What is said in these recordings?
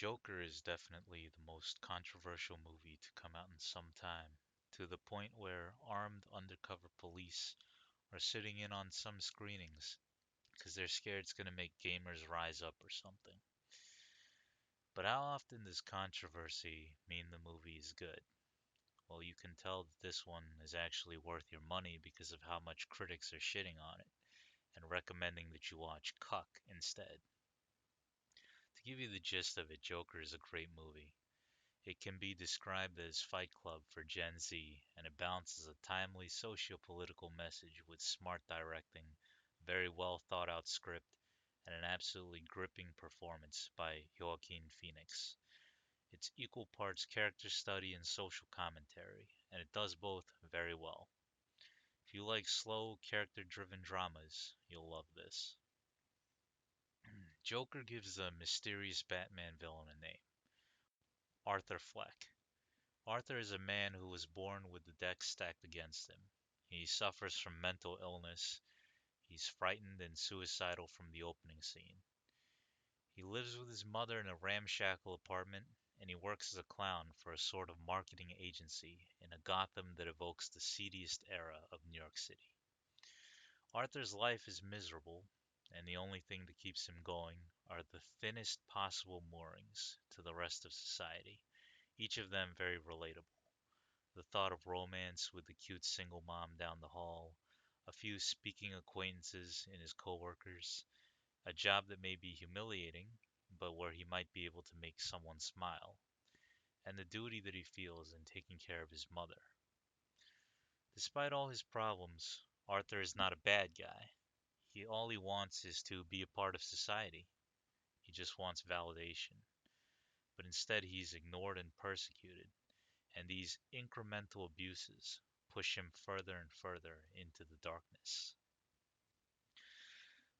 Joker is definitely the most controversial movie to come out in some time, to the point where armed undercover police are sitting in on some screenings because they're scared it's going to make gamers rise up or something. But how often does controversy mean the movie is good? Well, you can tell that this one is actually worth your money because of how much critics are shitting on it and recommending that you watch Cuck instead. To give you the gist of it, Joker is a great movie. It can be described as Fight Club for Gen Z, and it balances a timely socio-political message with smart directing, very well thought out script, and an absolutely gripping performance by Joaquin Phoenix. It's equal parts character study and social commentary, and it does both very well. If you like slow, character driven dramas, you'll love this. Joker gives a mysterious Batman villain a name, Arthur Fleck. Arthur is a man who was born with the deck stacked against him. He suffers from mental illness. He's frightened and suicidal from the opening scene. He lives with his mother in a ramshackle apartment, and he works as a clown for a sort of marketing agency in a Gotham that evokes the seediest era of New York City. Arthur's life is miserable, and the only thing that keeps him going are the thinnest possible moorings to the rest of society, each of them very relatable. The thought of romance with the cute single mom down the hall, a few speaking acquaintances in his coworkers, a job that may be humiliating, but where he might be able to make someone smile, and the duty that he feels in taking care of his mother. Despite all his problems, Arthur is not a bad guy. All he wants is to be a part of society. He just wants validation. But instead he's ignored and persecuted, and these incremental abuses push him further and further into the darkness.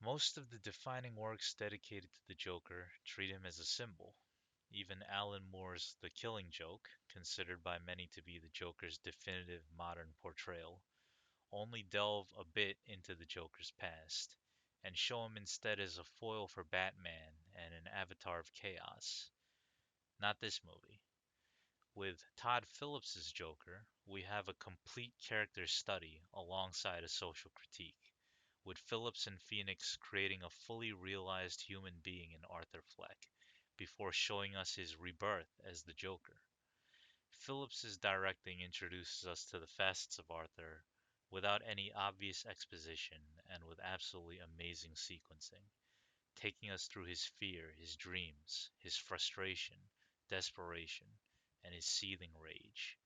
Most of the defining works dedicated to the Joker treat him as a symbol. Even Alan Moore's The Killing Joke, considered by many to be the Joker's definitive modern portrayal, only delve a bit into the Joker's past, and show him instead as a foil for Batman and an avatar of chaos. Not this movie. With Todd Phillips's Joker, we have a complete character study alongside a social critique, with Phillips and Phoenix creating a fully realized human being in Arthur Fleck before showing us his rebirth as the Joker. Phillips's directing introduces us to the facets of Arthur without any obvious exposition and with absolutely amazing sequencing, taking us through his fear, his dreams, his frustration, desperation, and his seething rage.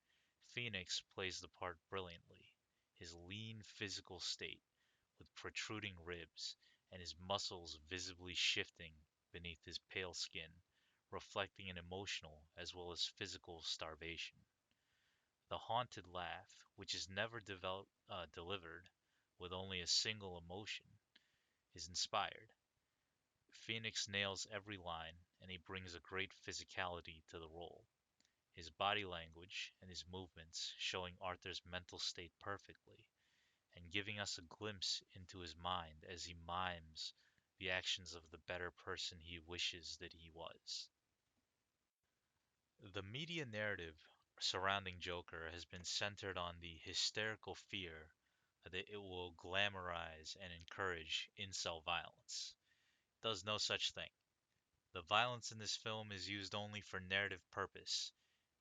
Phoenix plays the part brilliantly. His lean physical state, with protruding ribs, and his muscles visibly shifting beneath his pale skin, reflecting an emotional as well as physical starvation. The haunted laugh, which is never delivered with only a single emotion, is inspired. Phoenix nails every line, and he brings a great physicality to the role. His body language and his movements showing Arthur's mental state perfectly, and giving us a glimpse into his mind as he mimes the actions of the better person he wishes that he was. The media narrative surrounding Joker has been centered on the hysterical fear that it will glamorize and encourage incel violence. It does no such thing. The violence in this film is used only for narrative purpose,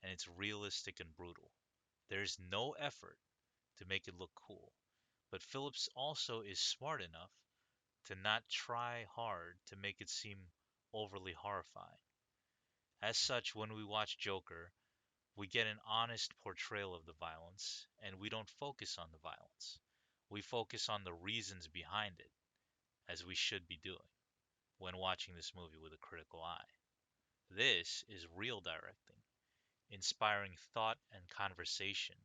and it's realistic and brutal. There's no effort to make it look cool, but Phillips also is smart enough to not try hard to make it seem overly horrifying. As such, when we watch Joker, we get an honest portrayal of the violence, and we don't focus on the violence. We focus on the reasons behind it, as we should be doing when watching this movie with a critical eye. This is real directing, inspiring thought and conversation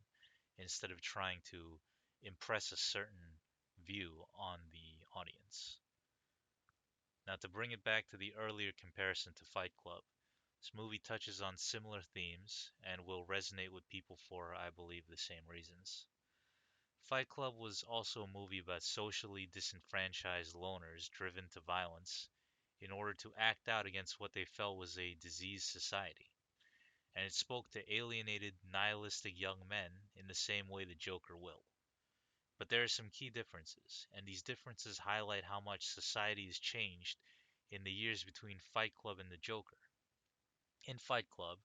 instead of trying to impress a certain view on the audience. Now, to bring it back to the earlier comparison to Fight Club, this movie touches on similar themes and will resonate with people for, I believe, the same reasons. Fight Club was also a movie about socially disenfranchised loners driven to violence in order to act out against what they felt was a diseased society. And it spoke to alienated, nihilistic young men in the same way the Joker will. But there are some key differences, and these differences highlight how much society has changed in the years between Fight Club and the Joker. In Fight Club,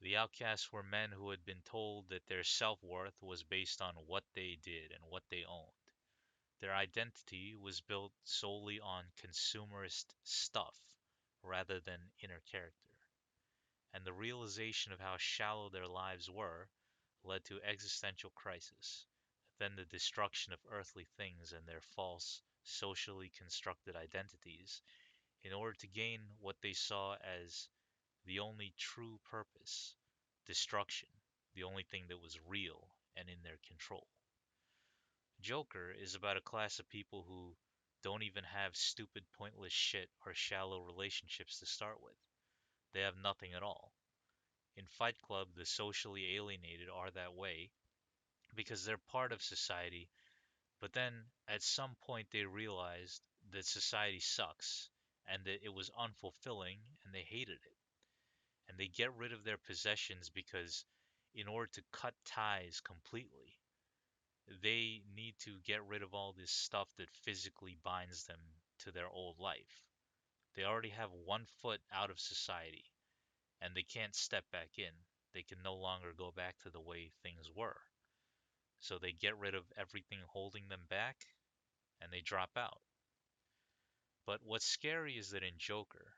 the outcasts were men who had been told that their self worth was based on what they did and what they owned. Their identity was built solely on consumerist stuff rather than inner character. And the realization of how shallow their lives were led to existential crisis, then the destruction of earthly things and their false, socially constructed identities in order to gain what they saw as the only true purpose: destruction, the only thing that was real and in their control. Joker is about a class of people who don't even have stupid, pointless shit or shallow relationships to start with. They have nothing at all. In Fight Club, the socially alienated are that way because they're part of society, but then at some point they realized that society sucks and that it was unfulfilling and they hated it. And they get rid of their possessions because, in order to cut ties completely, they need to get rid of all this stuff that physically binds them to their old life. They already have one foot out of society and they can't step back in. They can no longer go back to the way things were. So they get rid of everything holding them back and they drop out. But what's scary is that in Joker,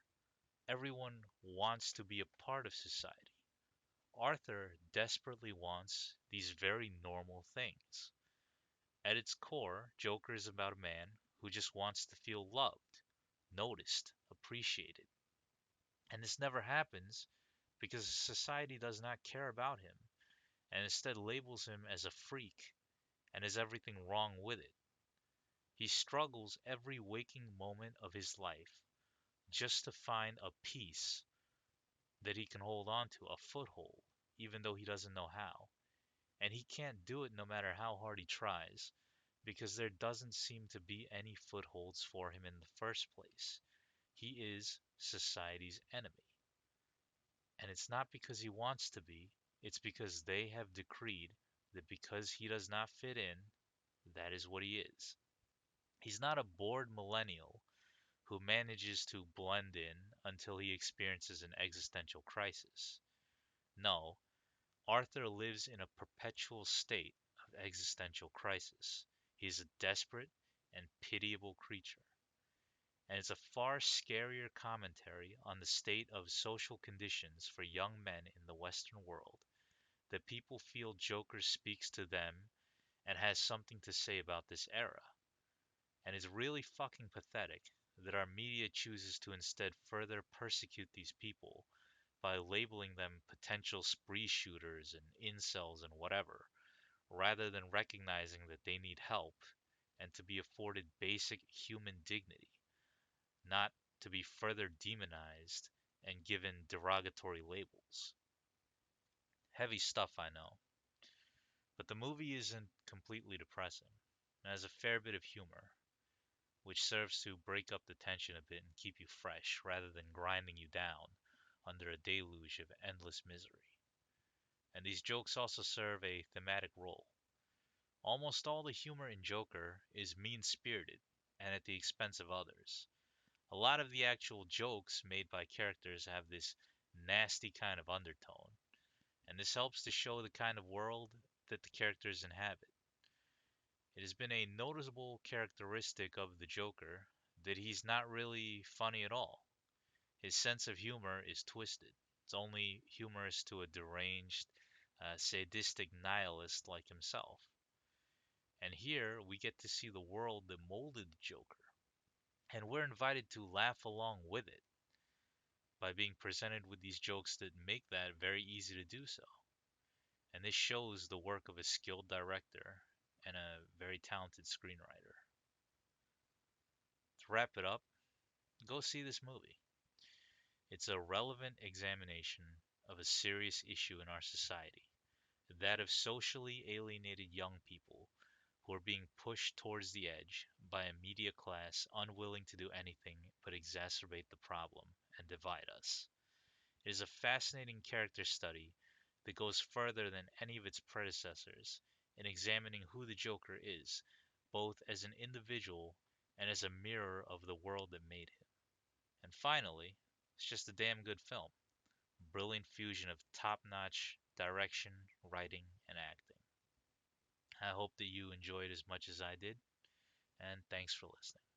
everyone wants to be a part of society. Arthur desperately wants these very normal things. At its core, Joker is about a man who just wants to feel loved, noticed, appreciated. And this never happens because society does not care about him and instead labels him as a freak and has everything wrong with it. He struggles every waking moment of his life just to find a peace that he can hold on to, a foothold, even though he doesn't know how. And he can't do it no matter how hard he tries, because there doesn't seem to be any footholds for him in the first place. He is society's enemy. And it's not because he wants to be, it's because they have decreed that because he does not fit in, that is what he is. He's not a bored millennial who manages to blend in until he experiences an existential crisis. No, Arthur lives in a perpetual state of existential crisis. He is a desperate and pitiable creature. And it's a far scarier commentary on the state of social conditions for young men in the Western world that people feel Joker speaks to them and has something to say about this era. And it's really fucking pathetic that our media chooses to instead further persecute these people by labeling them potential spree shooters and incels and whatever, rather than recognizing that they need help and to be afforded basic human dignity, not to be further demonized and given derogatory labels. Heavy stuff, I know, but the movie isn't completely depressing. It has a fair bit of humor, which serves to break up the tension a bit and keep you fresh rather than grinding you down under a deluge of endless misery. And these jokes also serve a thematic role. Almost all the humor in Joker is mean spirited and at the expense of others. A lot of the actual jokes made by characters have this nasty kind of undertone, and this helps to show the kind of world that the characters inhabit. It has been a noticeable characteristic of the Joker that he's not really funny at all. His sense of humor is twisted. It's only humorous to a deranged, sadistic nihilist like himself. And here we get to see the world that molded the Joker, and we're invited to laugh along with it by being presented with these jokes that make that very easy to do so. And this shows the work of a skilled director and a very talented screenwriter. To wrap it up, go see this movie. It's a relevant examination of a serious issue in our society, that of socially alienated young people who are being pushed towards the edge by a media class unwilling to do anything but exacerbate the problem and divide us. It is a fascinating character study that goes further than any of its predecessors in examining who the Joker is, both as an individual and as a mirror of the world that made him. And finally, it's just a damn good film. Brilliant fusion of top notch direction, writing, and acting. I hope that you enjoyed as much as I did, and thanks for listening.